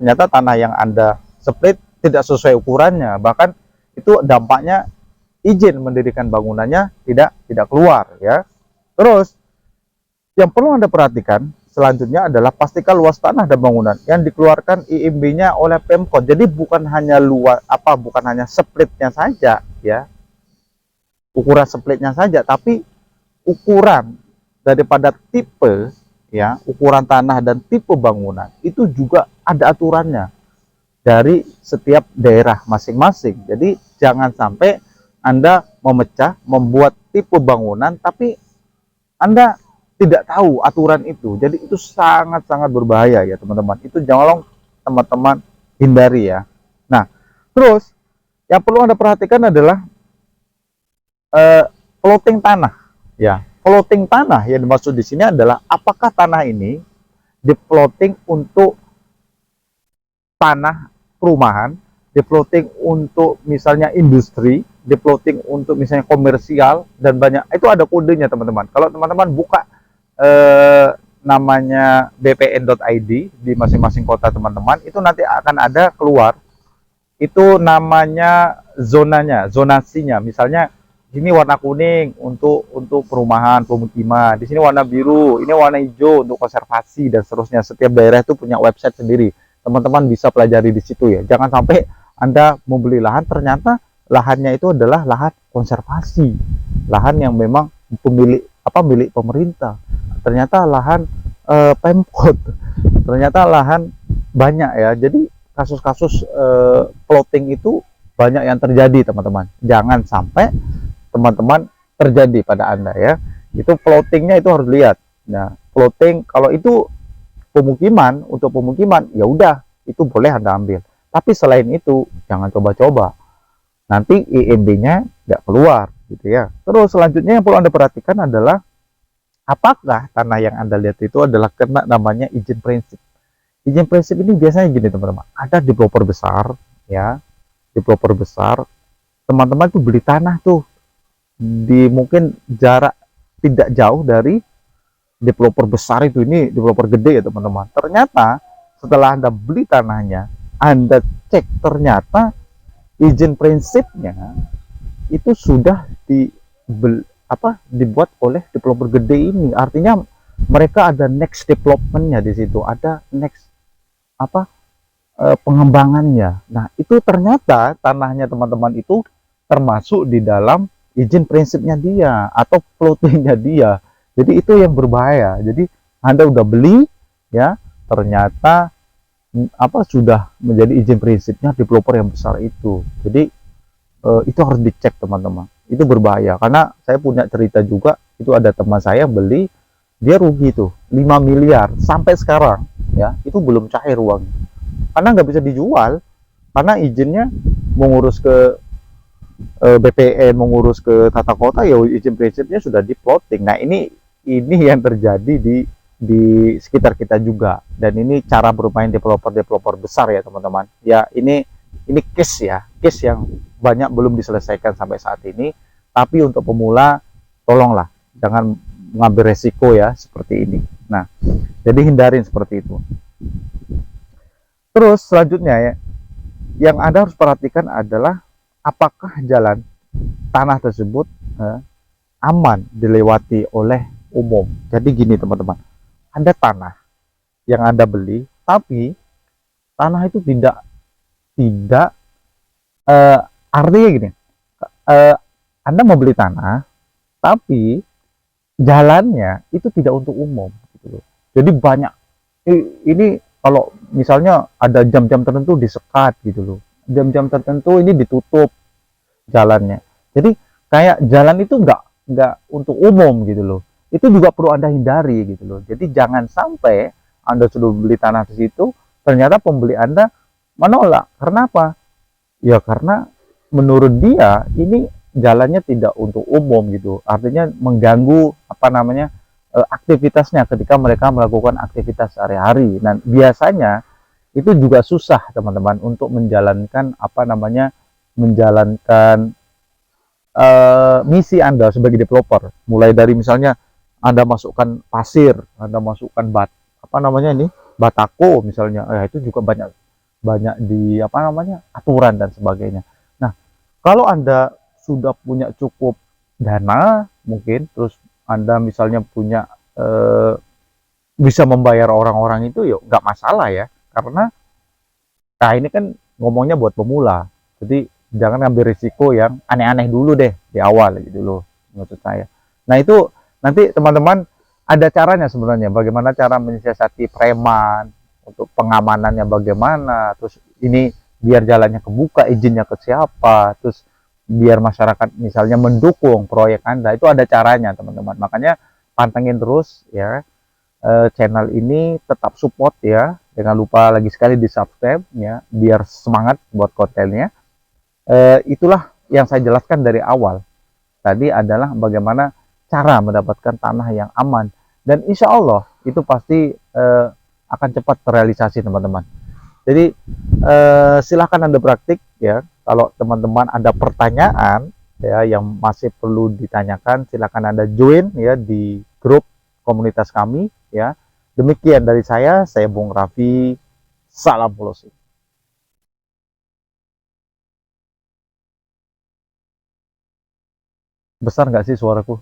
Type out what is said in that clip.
ternyata tanah yang Anda split tidak sesuai ukurannya, bahkan itu dampaknya izin mendirikan bangunannya tidak keluar ya. Terus yang perlu Anda perhatikan selanjutnya adalah pastikan luas tanah dan bangunan yang dikeluarkan IMB-nya oleh Pemkot. Jadi bukan hanya bukan hanya splitnya saja ya, ukuran splitnya saja, tapi ukuran daripada tipe ya, ukuran tanah dan tipe bangunan itu juga ada aturannya dari setiap daerah masing-masing. Jadi jangan sampai Anda memecah, membuat tipe bangunan tapi Anda tidak tahu aturan itu. Jadi itu sangat-sangat berbahaya ya teman-teman. Itu jangan teman-teman hindari ya. Nah, terus yang perlu Anda perhatikan adalah plotting tanah ya. Plotting tanah yang dimaksud di sini adalah apakah tanah ini diplotting untuk tanah perumahan, diplotting untuk misalnya industri, diplotting untuk misalnya komersial dan banyak. Itu ada kodenya teman-teman. Kalau teman-teman buka namanya bpn.id di masing-masing kota teman-teman, itu nanti akan ada keluar itu namanya zonanya, zonasinya. Misalnya ini warna kuning untuk perumahan, pemukiman. Di sini warna biru, ini warna hijau untuk konservasi dan seterusnya. Setiap daerah itu punya website sendiri. Teman-teman bisa pelajari di situ ya. Jangan sampai Anda membeli lahan ternyata lahannya itu adalah lahan konservasi, lahan yang memang milik pemerintah. Ternyata lahan Pemkot. Ternyata lahan banyak ya. Jadi kasus-kasus plotting itu banyak yang terjadi teman-teman. Jangan sampai teman-teman terjadi pada Anda ya. Itu plottingnya itu harus lihat. Nah, plotting kalau itu pemukiman, untuk pemukiman ya udah itu boleh Anda ambil. Tapi selain itu jangan coba-coba. Nanti IMB-nya nggak keluar gitu ya. Terus selanjutnya yang perlu Anda perhatikan adalah apakah tanah yang Anda lihat itu adalah kena namanya izin prinsip. Izin prinsip ini biasanya gini teman-teman. Ada developer besar ya. Developer besar, teman-teman tuh beli tanah tuh di mungkin jarak tidak jauh dari developer besar itu. Ini developer gede ya teman-teman. Ternyata setelah Anda beli tanahnya, Anda cek ternyata izin prinsipnya itu sudah dibuat oleh developer gede ini. Artinya mereka ada next developmentnya di situ, ada next pengembangannya. Nah, itu ternyata tanahnya teman-teman itu termasuk di dalam izin prinsipnya dia atau plottingnya dia. Jadi itu yang berbahaya. Jadi Anda udah beli ya, ternyata sudah menjadi izin prinsipnya developer yang besar itu. Jadi itu harus dicek teman-teman. Itu berbahaya karena saya punya cerita juga. Itu ada teman saya yang beli, dia rugi tuh 5 miliar sampai sekarang ya, itu belum cair uang karena nggak bisa dijual, karena izinnya mengurus ke BPN, mengurus ke tata kota ya izin prinsipnya sudah diplotting. Nah ini yang terjadi di sekitar kita juga, dan ini cara bermain developer besar ya teman-teman ya. Ini case yang banyak belum diselesaikan sampai saat ini. Tapi untuk pemula tolonglah jangan mengambil resiko ya seperti ini. Nah, jadi hindarin seperti itu. Terus selanjutnya ya, yang Anda harus perhatikan adalah apakah jalan tanah tersebut aman dilewati oleh umum. Jadi gini teman-teman, ada tanah yang Anda beli, tapi tanah itu tidak artinya gini, Anda mau beli tanah, tapi jalannya itu tidak untuk umum gitu. Jadi banyak ini kalau misalnya ada jam-jam tertentu disekat gitu loh, jam-jam tertentu ini ditutup jalannya. Jadi kayak jalan itu nggak untuk umum gitu loh. Itu juga perlu Anda hindari gitu loh. Jadi jangan sampai Anda sudah beli tanah di situ, ternyata pembeli Anda menolak. Karena apa? Ya karena menurut dia ini jalannya tidak untuk umum gitu. Artinya mengganggu aktivitasnya ketika mereka melakukan aktivitas sehari-hari. Nah, biasanya itu juga susah teman-teman untuk menjalankan misi Anda sebagai developer. Mulai dari misalnya Anda masukkan pasir, Anda masukkan batako misalnya. Itu juga banyak banyak di apa namanya aturan dan sebagainya. Nah, kalau Anda sudah punya cukup dana mungkin, terus Anda misalnya punya bisa membayar orang-orang itu, ya nggak masalah ya, karena nah ini kan ngomongnya buat pemula, jadi jangan ngambil risiko yang aneh-aneh dulu deh di awal gitu loh, maksud saya. Nah itu nanti teman-teman ada caranya sebenarnya, bagaimana cara mensiasati preman, untuk pengamanannya bagaimana, terus ini biar jalannya kebuka, izinnya ke siapa, terus biar masyarakat misalnya mendukung proyek Anda, itu ada caranya teman-teman. Makanya pantengin terus ya channel ini, tetap support ya. Jangan lupa lagi sekali di subscribe ya, biar semangat buat kontennya. Itulah yang saya jelaskan dari awal. Tadi adalah bagaimana cara mendapatkan tanah yang aman. Dan insya Allah itu pasti akan cepat terrealisasi teman-teman. Jadi silahkan Anda praktik ya. Kalau teman-teman ada pertanyaan ya yang masih perlu ditanyakan, silahkan Anda join ya di grup komunitas kami ya. Demikian dari saya Bung Raffi, salam closing. Besar nggak sih suaraku?